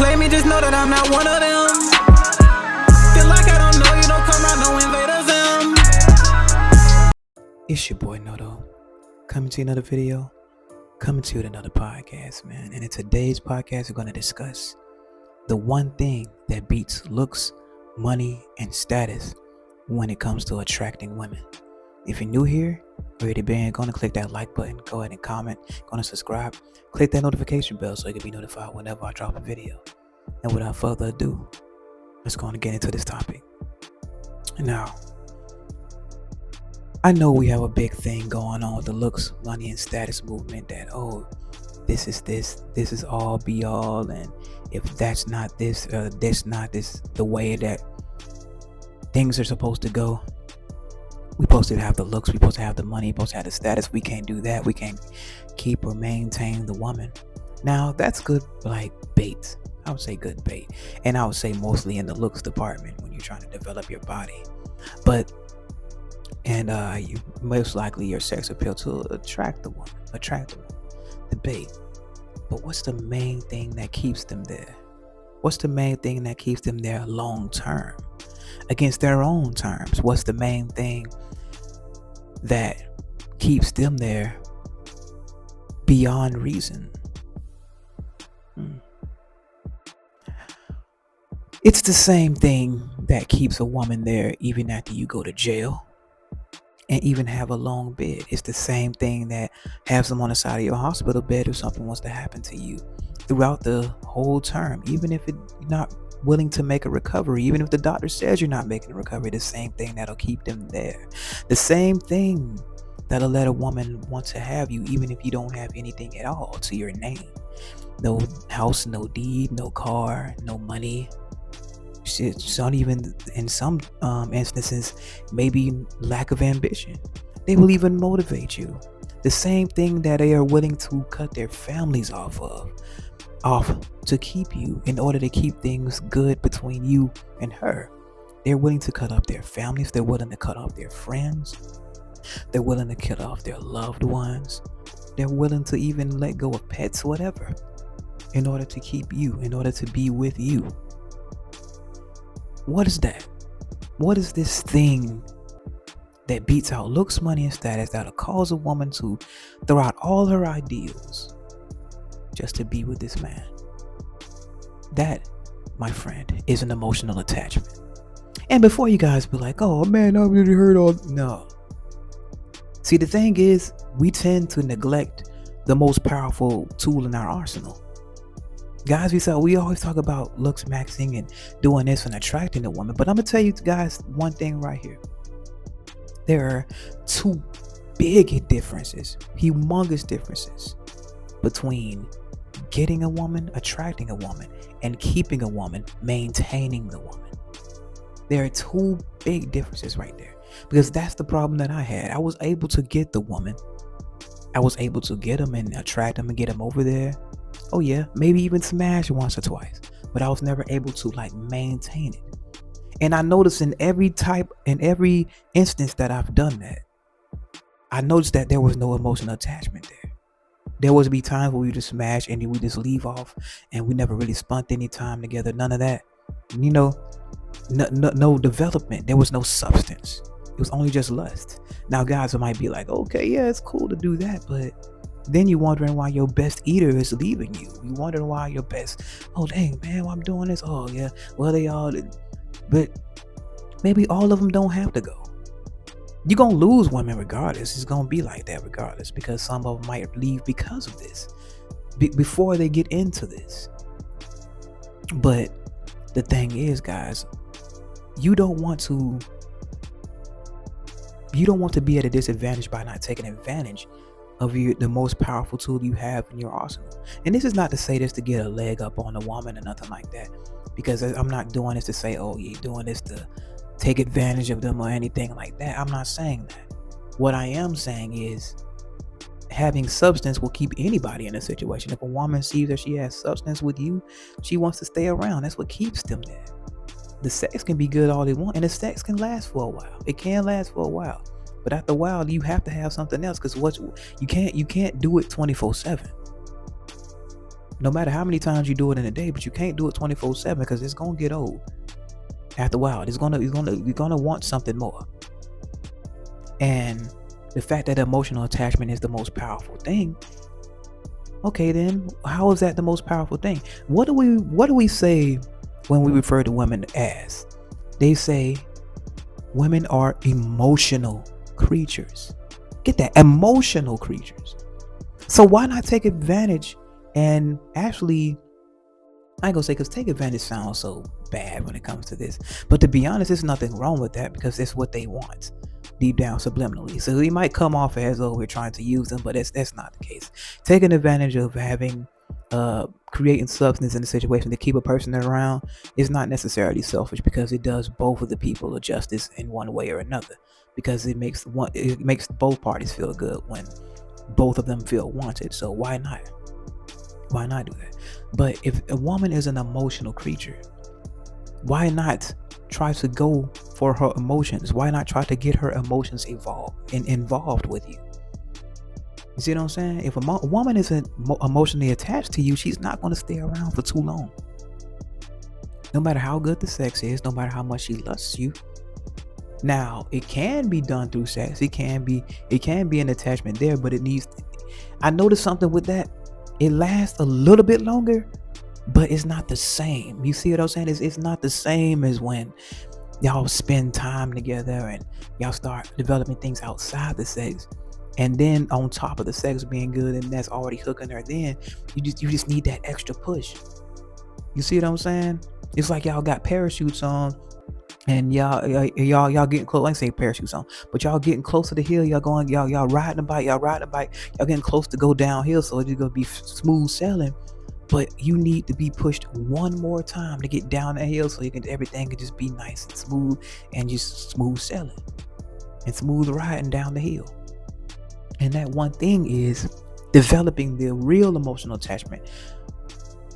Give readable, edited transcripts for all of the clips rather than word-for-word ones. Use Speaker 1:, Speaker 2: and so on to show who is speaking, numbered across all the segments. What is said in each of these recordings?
Speaker 1: play me, just know that I'm not one of them. Feel like I don't know you, don't come around, no invaders them.
Speaker 2: It's your boy Noto, coming to you another video, coming to you with another podcast, man. And in today's podcast, we're going to discuss the one thing that beats looks, money, and status when it comes to attracting women. If you're new here, already been, go to click that like button, go ahead and comment, go to subscribe, click that notification bell so you can be notified whenever I drop a video. And without further ado, let's go on and get into this topic. Now, I know we have a big thing going on with the looks, money, and status movement that, this is all be all, and if that's not this, this not this, the way that things are supposed to go. We supposed to have the looks, we supposed to have the money, we supposed to have the status. We can't do that. We can't keep or maintain the woman. Now, that's good, like bait. I would say good bait. And I would say mostly in the looks department when you're trying to develop your body. But, you most likely your sex appeal to attract the woman, the bait. But what's the main thing that keeps them there? What's the main thing that keeps them there long term? Against their own terms, what's the main thing that keeps them there beyond reason? It's the same thing that keeps a woman there even after you go to jail and even have a long bed. It's the same thing that has them on the side of your hospital bed if something was to happen to you throughout the whole term, even if you're not willing to make a recovery, even if the doctor says you're not making a recovery. The same thing that'll keep them there, the same thing that'll let a woman want to have you even if you don't have anything at all to your name. No house, no deed, no car, no money. It's not even, in some instances, maybe lack of ambition. They will even motivate you. The same thing that they are willing to cut their families off to keep you, in order to keep things good between you and her. They're willing to cut off their families. They're willing to cut off their friends. They're willing to cut off their loved ones. They're willing to even let go of pets, whatever, in order to keep you, in order to be with you. What is that? What is this thing that beats out looks, money, and status that'll cause a woman to throw out all her ideals just to be with this man? That, my friend, is an emotional attachment. And before you guys be like, oh man, I really heard all. No. See, the thing is, we tend to neglect the most powerful tool in our arsenal. Guys, we always talk about looks, maxing, and doing this and attracting a woman. But I'm going to tell you guys one thing right here. There are two big differences, humongous differences between getting a woman, attracting a woman, and keeping a woman, maintaining the woman. There are two big differences right there, because that's the problem that I had. I was able to get the woman. I was able to get them and attract them and get them over there. Oh yeah, maybe even smash once or twice, but I was never able to maintain it. And I noticed in every instance that I've done that, I noticed that there was no emotional attachment there. There would be times where we just smash and we just leave off, and we never really spent any time together. None of that, no development. There was no substance. It was only just lust. Now, guys, might be like, okay, yeah, it's cool to do that, but then you're wondering why your best eater is leaving you. You wondering why your best, oh dang man, why I'm doing this? Oh yeah, well they all, but maybe all of them don't have to go. You're gonna lose women regardless. It's gonna be like that regardless, because some of them might leave because of this before they get into this. But the thing is, guys, you don't want to be at a disadvantage by not taking advantage of the most powerful tool you have in your arsenal. And this is not to say this to get a leg up on a woman or nothing like that, because I'm not doing this to say, oh, you're doing this to take advantage of them or anything like that. I'm not saying that. What I am saying is, having substance will keep anybody in a situation. If a woman sees that she has substance with you, she wants to stay around. That's what keeps them there. The sex can be good all they want, and the sex can last for a while. It can last for a while. But after a while, you have to have something else, because you can't do it 24/7. No matter how many times you do it in a day, but you can't do it 24/7 because it's gonna get old. After a while, you're gonna want something more. And the fact that emotional attachment is the most powerful thing. Okay, then how is that the most powerful thing? What do we say when we refer to women as? They say women are emotional creatures. Get that, emotional creatures. So why not take advantage and actually, I ain't gonna say, because take advantage sounds so bad when it comes to this, but to be honest, there's nothing wrong with that because it's what they want deep down subliminally. So we might come off as though we're trying to use them, but that's not the case. Taking advantage of having creating substance in a situation to keep a person around is not necessarily selfish, because it does both of the people a justice in one way or another, because it makes both parties feel good when both of them feel wanted. So why not do that? But if a woman is an emotional creature, why not try to go for her emotions? Why not try to get her emotions involved with you? You see what I'm saying? If a woman isn't emotionally attached to you, she's not going to stay around for too long. No matter how good the sex is, no matter how much she lusts you. Now, it can be done through sex. It can be an attachment there, but I noticed something with that. It lasts a little bit longer, but it's not the same. You see what I'm saying? It's not the same as when y'all spend time together and y'all start developing things outside the sex, and then on top of the sex being good and that's already hooking her, then you just need that extra push. You see what I'm saying? It's like y'all got parachutes on, and y'all getting close. I ain't say parachutes on, but y'all getting close to the hill. Y'all riding a bike. Y'all getting close to go downhill, so it's gonna be smooth sailing. But you need to be pushed one more time to get down the hill, so everything can just be nice and smooth, and just smooth sailing and smooth riding down the hill. And that one thing is developing the real emotional attachment.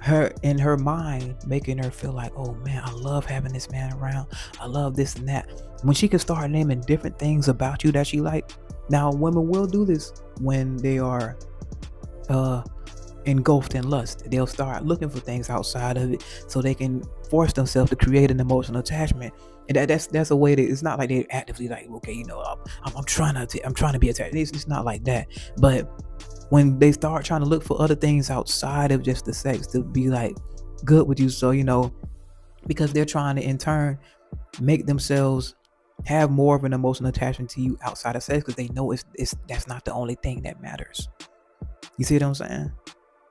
Speaker 2: Her in her mind, making her feel like, oh man, I love having this man around. I love this and that. When she can start naming different things about you that she like. Now, women will do this when they are engulfed in lust. They'll start looking for things outside of it so they can force themselves to create an emotional attachment. And that's a way that it's not like they're actively like, okay, I'm trying to be attached. It's not like that. But when they start trying to look for other things outside of just the sex to be like good with you, so because they're trying to in turn make themselves have more of an emotional attachment to you outside of sex, because they know that's not the only thing that matters. You see what I'm saying?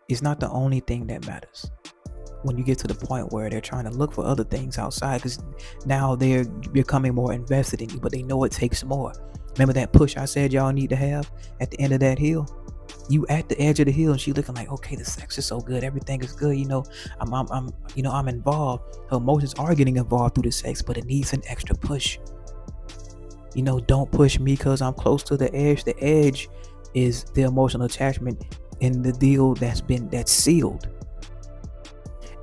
Speaker 2: It's not the only thing that matters. When you get to the point where they're trying to look for other things outside, because now they're becoming more invested in you, but they know it takes more. Remember that push I said y'all need to have at the end of that hill? You at the edge of the hill, and she looking like, okay, the sex is so good, everything is good, I'm involved. Her emotions are getting involved through the sex, but it needs an extra push. Don't push me because I'm close to the edge. The edge is the emotional attachment in the deal that's sealed.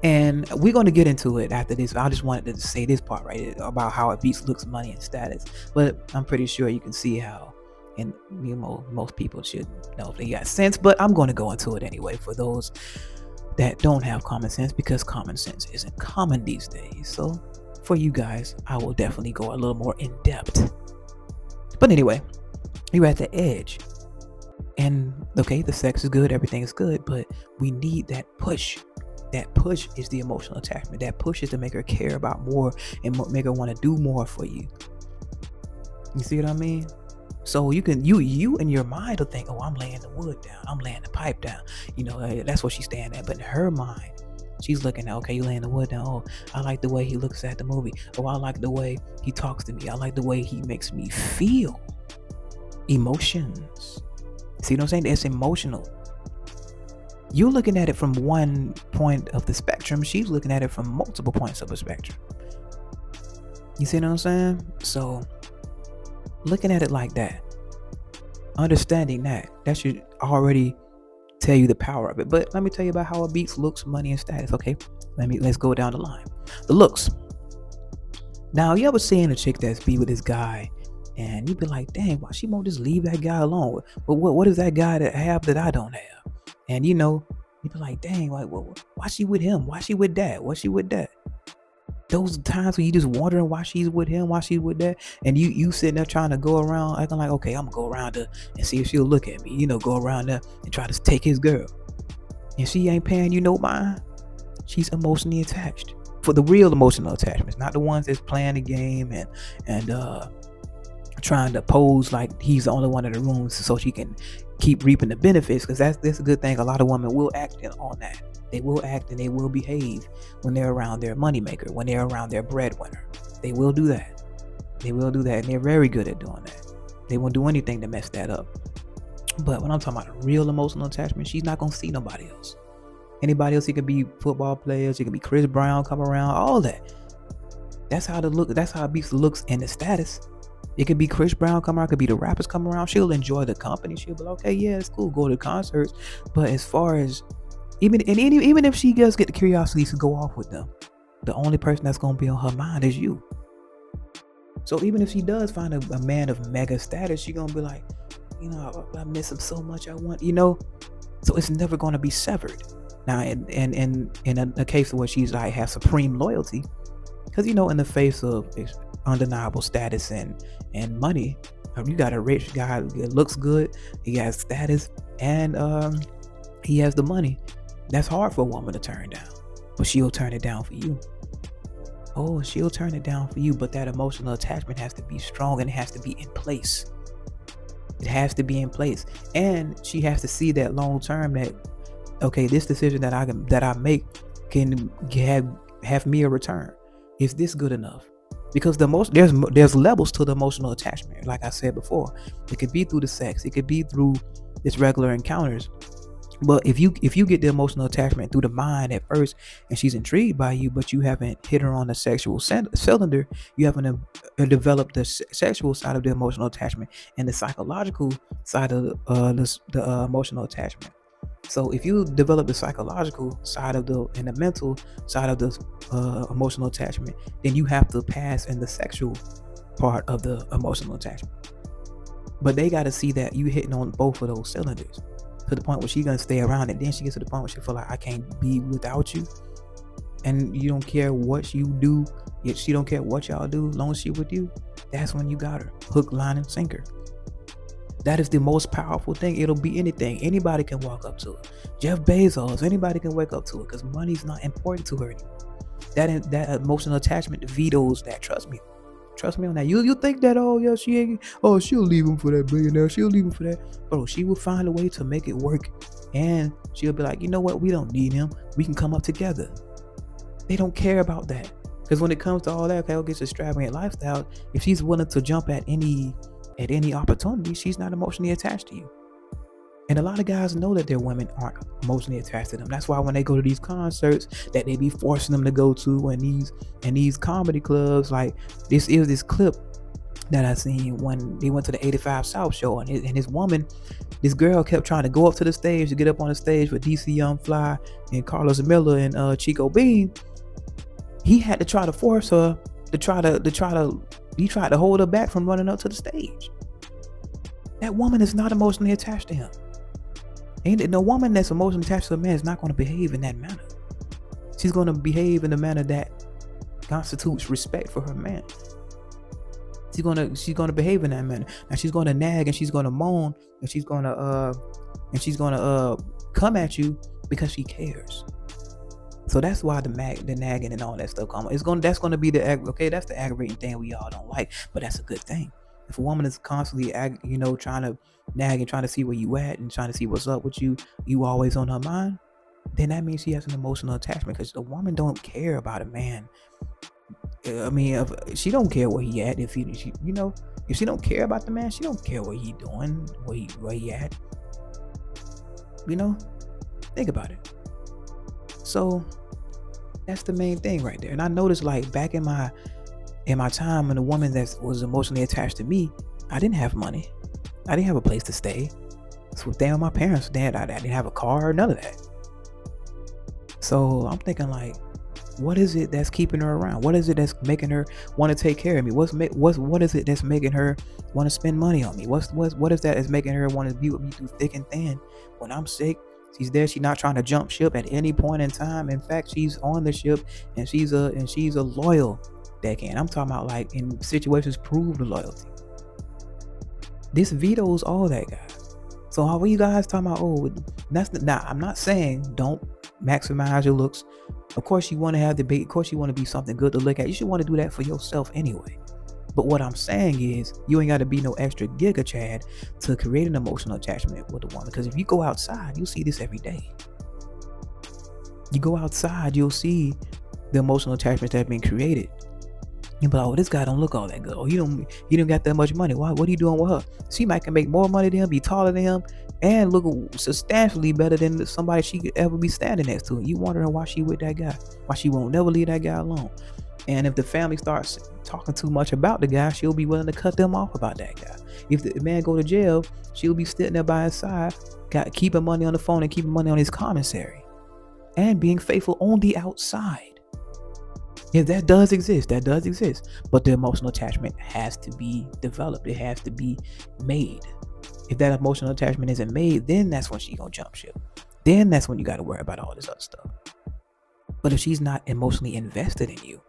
Speaker 2: And we're going to get into it after this. I just wanted to say this part right about how it beats looks, money, and status. But I'm pretty sure you can see how, and most people should know if they got sense. But I'm going to go into it anyway for those that don't have common sense, because common sense isn't common these days. So for you guys, I will definitely go a little more in depth. But anyway, you're at the edge. And okay, the sex is good, everything is good, but we need that push. That push is the emotional attachment. That push is to make her care about more and make her want to do more for you. You see what I mean? So you in your mind will think, oh, I'm laying the wood down, I'm laying the pipe down. That's what she's staying at. But in her mind, she's looking at, okay, you laying the wood down. Oh, I like the way he looks at the movie. Oh, I like the way he talks to me. I like the way he makes me feel. Emotions. See what I'm saying? It's emotional. You're looking at it from one point of the spectrum. She's looking at it from multiple points of the spectrum. You see what I'm saying? So looking at it like that, understanding that should already tell you the power of it. But let me tell you about how it beats looks, money, and status. Okay, let's go down the line. The looks. Now, you ever seen a chick that's be with this guy, and you be like, dang, why she won't just leave that guy alone? But what does that guy that have that I don't have? And You be like, dang, like, why she with him? Why she with that? Why she with that? Those times when you just wondering why she's with him, why she's with that, and you sitting there trying to go around acting like, okay, I'm gonna go around her and see if she'll look at me. Go around there and try to take his girl, and she ain't paying you no mind. She's emotionally attached. For the real emotional attachments, not the ones that's playing the game and trying to pose like he's the only one in the room so she can keep reaping the benefits. Because that's a good thing. A lot of women will act on that. They will act and they will behave when they're around their moneymaker, when they're around their breadwinner. They will do that. They will do that, and they're very good at doing that. They won't do anything to mess that up. But when I'm talking about a real emotional attachment, she's not gonna see nobody else. Anybody else, it could be football players, it could be Chris Brown come around, all that. That's how it beats the looks and the status. It could be Chris Brown come around, it could be the rappers come around. She'll enjoy the company. She'll be like, okay, yeah, it's cool, go to concerts. But as far as even if she does get the curiosity to go off with them, the only person that's gonna be on her mind is you. So even if she does find a man of mega status, she's gonna be like, I miss him so much. I want, So it's never gonna be severed. Now, in a case where she's like has supreme loyalty, because in the face of undeniable status and money, you got a rich guy that looks good, he has status, and he has the money. That's hard for a woman to turn down, but she'll turn it down for you. Oh, she'll turn it down for you, but that emotional attachment has to be strong and it has to be in place. It has to be in place, and she has to see that long term that, okay, this decision that I make can have me a return. Is this good enough? Because there's levels to the emotional attachment. Like I said before, it could be through the sex, it could be through this regular encounters. But if you get the emotional attachment through the mind at first, and she's intrigued by you, but you haven't hit her on the sexual cylinder, you haven't developed the sexual side of the emotional attachment and the psychological side of the emotional attachment. So if you develop the psychological side of and the mental side of the emotional attachment, then you have to pass in the sexual part of the emotional attachment. But they got to see that you hitting on both of those cylinders to the point where she's gonna stay around, and then she gets to the point where she feel like, I can't be without you, and you don't care what you do, yet she don't care what y'all do as long as she with you. That's when you got her hook, line, and sinker. That is the most powerful thing. It'll be anything. Anybody can walk up to it. Jeff Bezos, anybody can wake up to it, because money's not important to her anymore. That emotional attachment vetoes that. Trust me on that. You think that, she'll leave him for that billionaire, she'll leave him for that, bro. She will find a way to make it work, and she'll be like, you know what, we don't need him, we can come up together. They don't care about that, because when it comes to all that, okay, it's extravagant lifestyle, if she's willing to jump at any opportunity, she's not emotionally attached to you. And a lot of guys know that their women aren't emotionally attached to them. That's why when they go to these concerts that they be forcing them to go to, and these comedy clubs, like this clip that I seen when they went to the 85 South show, and his woman, this girl kept trying to go up to the stage, to get up on the stage with DC Young Fly and Carlos Miller and Chico Bean. He had to try to force her he tried to hold her back from running up to the stage. That woman is not emotionally attached to him. And the woman that's emotionally attached to a man is not going to behave in that manner. She's going to behave in a manner that constitutes respect for her man. She's gonna behave in that manner. Now she's gonna nag and she's gonna moan and she's gonna come at you because she cares. So that's why the nagging and all that stuff come. That's gonna be that's the aggravating thing we all don't like, but that's a good thing. If a woman is constantly trying to nag and trying to see where you at and trying to see what's up with you always on her mind, then that means she has an emotional attachment, because the woman don't care about a man. I mean, if she don't care where he at, if she don't care about the man, she don't care what he doing, where he at. Think about it. So that's the main thing right there. And I noticed, like, back in my time, when a woman that was emotionally attached to me, I didn't have money, I didn't have a place to stay. So staying with my parents, I didn't have a car, none of that. So I'm thinking, like, what is it that's keeping her around? What is it that's making her want to take care of me? What is it that's making her want to spend money on me? What is that that's making her want to be with me through thick and thin when I'm sick, She's there. She's not trying to jump ship at any point in time. In fact, she's on the ship, and she's a loyal deckhand. I'm talking about like in situations proved loyalty. This vetoes all that, guys. So how are you guys talking about? Oh, I'm not saying don't maximize your looks. Of course, you want to have the bait. Of course, you want to be something good to look at. You should want to do that for yourself anyway. But what I'm saying is, you ain't got to be no extra giga Chad to create an emotional attachment with a woman. Because if you go outside, you'll see this every day. You go outside, you'll see the emotional attachments that have been created. You be like, oh, this guy don't look all that good. Oh, you don't got that much money. Why? What are you doing with her? She might can make more money than him, be taller than him, and look substantially better than somebody she could ever be standing next to. You wondering why she with that guy? Why she won't never leave that guy alone? And if the family starts talking too much about the guy, she'll be willing to cut them off about that guy. If the man go to jail, she'll be sitting there by his side, keeping money on the phone and keeping money on his commissary, and being faithful on the outside. If that does exist, but the emotional attachment has to be developed. It has to be made. If that emotional attachment isn't made, then that's when she's gonna jump ship. Then that's when you got to worry about all this other stuff. But if she's not emotionally invested in you,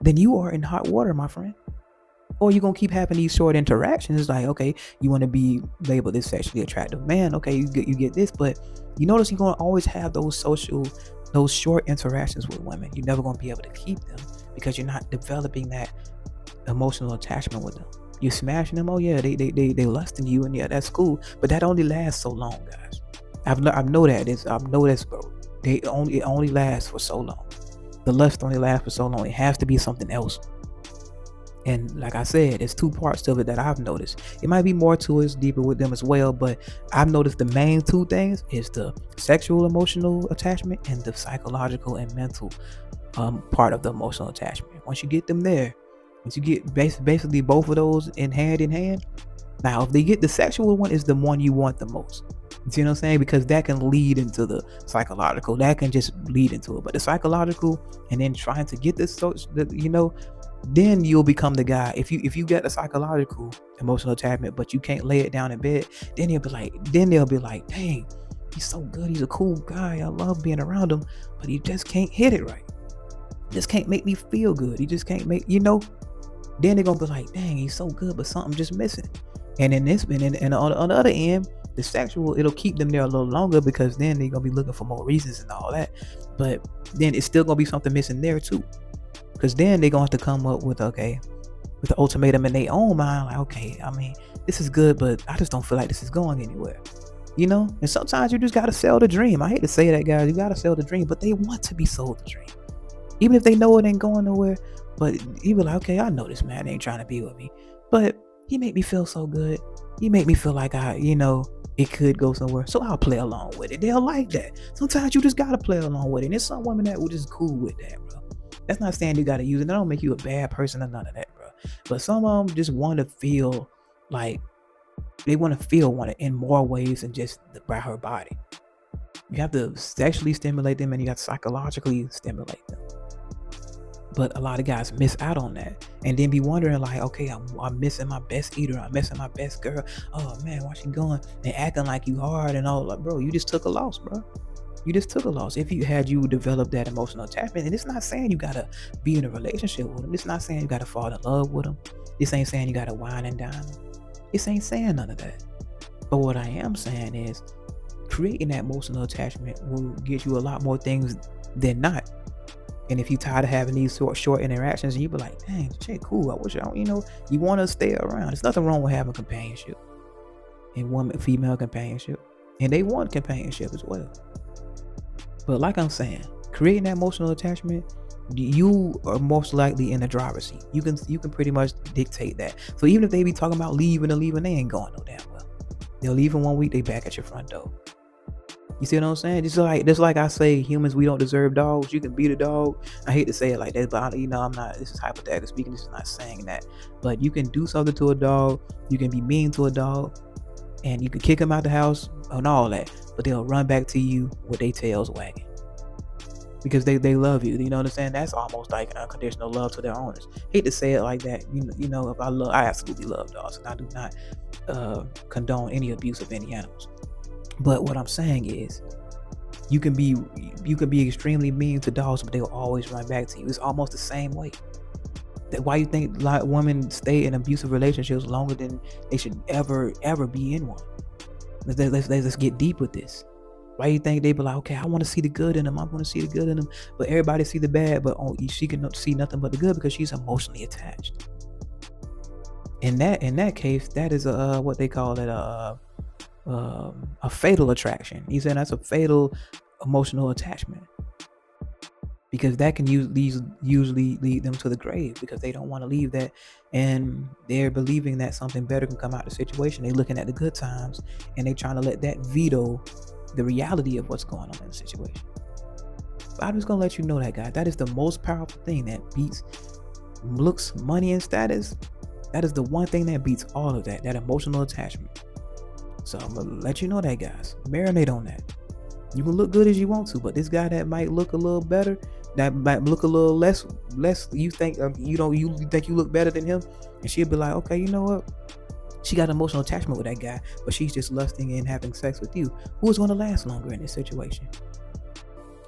Speaker 2: then you are in hot water, my friend. Or you're going to keep having these short interactions. It's like, okay, you want to be labeled this sexually attractive man. Okay, you get this. But you notice you're going to always have those short interactions with women. You're never going to be able to keep them because you're not developing that emotional attachment with them. You're smashing them. Oh, yeah, they lusting you. And yeah, that's cool. But that only lasts so long, guys. I know this, bro. It only lasts for so long. The lust only lasts for so long. It has to be something else. And like I said, there's two parts of it that I've noticed. It might be more to it, deeper with them as well, but I've noticed the main two things is the sexual emotional attachment and the psychological and mental part of the emotional attachment. Once you get them there, once you get basically both of those in hand. Now, if they get the sexual one, is the one you want the most. You see what I'm saying? Because that can lead into the psychological. That can just lead into it. But the psychological, and then trying to get this, then you'll become the guy. If you get a psychological emotional attachment, but you can't lay it down in bed, then they'll be like, dang, he's so good. He's a cool guy. I love being around him, but he just can't hit it right. He just can't make me feel good. He just can't make, then they're gonna be like, dang, he's so good, but something just missing. And on the other end, the sexual, it'll keep them there a little longer because then they're gonna be looking for more reasons and all that. But then it's still gonna be something missing there too. Because then they're gonna have to come up with the ultimatum in their own mind, like, okay, I mean, this is good, but I just don't feel like this is going anywhere. And sometimes you just gotta sell the dream. I hate to say that, guys, you gotta sell the dream, but they want to be sold the dream. Even if they know it ain't going nowhere, but you be like, okay, I know this man ain't trying to be with me, but he make me feel so good. He make me feel like it could go somewhere. So I'll play along with it. They'll like that. Sometimes you just gotta play along with it. And there's some women that will just cool with that, bro. That's not saying you gotta use it. That don't make you a bad person or none of that, bro. But some of them just want to feel like they want to feel wanted in more ways than just by her body. You have to sexually stimulate them and you have to psychologically stimulate them. But a lot of guys miss out on that and then be wondering like, okay, I'm missing my best eater. I'm missing my best girl. Oh man, why she going and acting like you hard and all? Like, bro, you just took a loss, bro. You just took a loss. If you develop that emotional attachment, and it's not saying you gotta be in a relationship with them. It's not saying you gotta fall in love with them. This ain't saying you gotta wine and dine them. This ain't saying none of that. But what I am saying is creating that emotional attachment will get you a lot more things than not. And if you're tired of having these short interactions, and you be like, dang, shit, cool. I wish you want to stay around. There's nothing wrong with having companionship and female companionship. And they want companionship as well. But like I'm saying, creating that emotional attachment, you are most likely in the driver's seat. You can pretty much dictate that. So even if they be talking about leaving, they ain't going no damn well. They'll leave in 1 week, they back at your front door. You see what I'm saying? Just like I say, humans, we don't deserve dogs. You can beat a dog. I hate to say it like that, but I'm not, this is hypothetical speaking. This is not saying that. But you can do something to a dog. You can be mean to a dog. And you can kick them out the house and all that. But they'll run back to you with their tails wagging. Because they love you. You know what I'm saying? That's almost like unconditional love to their owners. Hate to say it like that. If I absolutely love dogs. And I do not condone any abuse of any animals. But what I'm saying is, You can be extremely mean to dogs, but they'll always run back to you. It's almost the same way. That why you think a lot of women stay in abusive relationships longer than they should ever be in one? Let's get deep with this. Why you think they be like, okay, I want to see the good in them. I want to see the good in them, but everybody see the bad, but she can see nothing but the good because she's emotionally attached. In that case, that is what they call it a fatal attraction. He said that's a fatal emotional attachment, because that can usually lead them to the grave, because they don't want to leave that, and they're believing that something better can come out of the situation. They're looking at the good times and they trying to let that veto the reality of what's going on in the situation. But I'm just gonna let you know that, guys, that is the most powerful thing that beats looks, money, and status. That is the one thing that beats all of that emotional attachment. So I'm gonna let you know that, guys. Marinate on that. You can look good as you want to, but this guy that might look a little better, that might look a little less. You think you think you look better than him, and she'll be like, okay, you know what? She got emotional attachment with that guy, but she's just lusting and having sex with you. Who is going to last longer in this situation?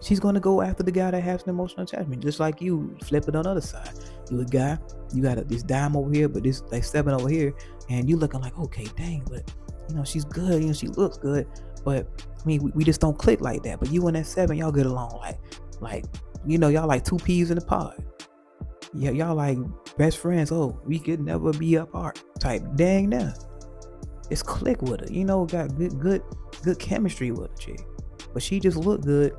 Speaker 2: She's going to go after the guy that has an emotional attachment, just like you. Flip it on the other side. You a guy, you got this dime over here, but this like 7 over here, and you looking like, okay, dang, but she's good. She looks good, but I mean, we just don't click like that. But you and that 7, y'all get along like y'all like 2 peas in a pod. Yeah, y'all like best friends. Oh, we could never be apart type. Dang, now it's click with her. Got good chemistry with her chick, but she just look good.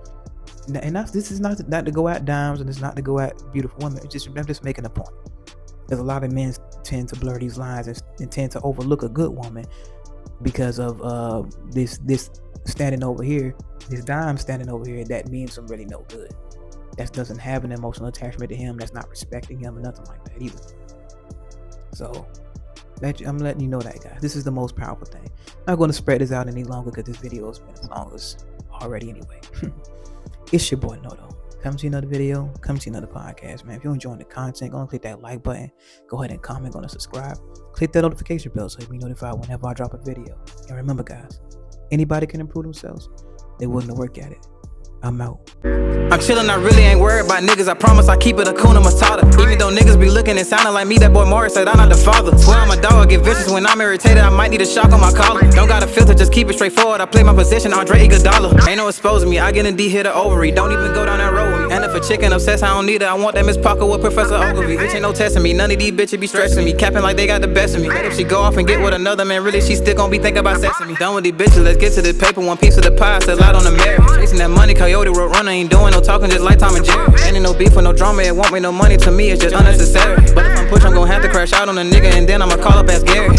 Speaker 2: And this is not to go at dimes, and it's not to go at beautiful women. I'm just making a point. There's a lot of men tend to blur these lines and tend to overlook a good woman because of this standing over here, this dime standing over here. That means I'm really no good. That doesn't have an emotional attachment to him. That's not respecting him or nothing like that either. So I'm letting you know that, guys. This is the most powerful thing. I'm not going to spread this out any longer because this video has been as long as already anyway. It's your boy Noto. Come to another video. Come to another podcast, man. If you're enjoying the content, go and click that like button. Go ahead and comment. Go and subscribe. Click that notification bell so you'll be notified whenever I drop a video. And remember, guys, anybody can improve themselves. They're willing to work at it. I'm out.
Speaker 1: I'm chillin', I really ain't worried about niggas. I promise I keep it Hakuna Matata. Even though niggas be looking and sounding like me, that boy Morris said I'm not the father. Swear I'm a dog, I get vicious when I'm irritated. I might need a shock on my collar. Don't got a filter, just keep it straightforward. I play my position, Andre Iguodala. Ain't no exposing me, I get in D, hit a ovary. Don't even go down that road with me. And if a chicken obsessed, I don't need her. I want that Miss Parker with Professor Ogilvy. Bitch ain't no testing me, none of these bitches be stressing me. Capping like they got the best of me. But if she go off and get with another man, really she still gon' be thinking about sexing me. Done with these bitches, let's get to the paper. One piece of the pie, still out on the merit. Chasing that money, Coyote Road Runner, ain't doing no talking, just like Tom and Jerry. Ain't no beef with no drama, it won't make no money to me, it's just unnecessary. But if I'm pushed, I'm gon' have to crash out on a nigga, and then I'ma call up as Gary.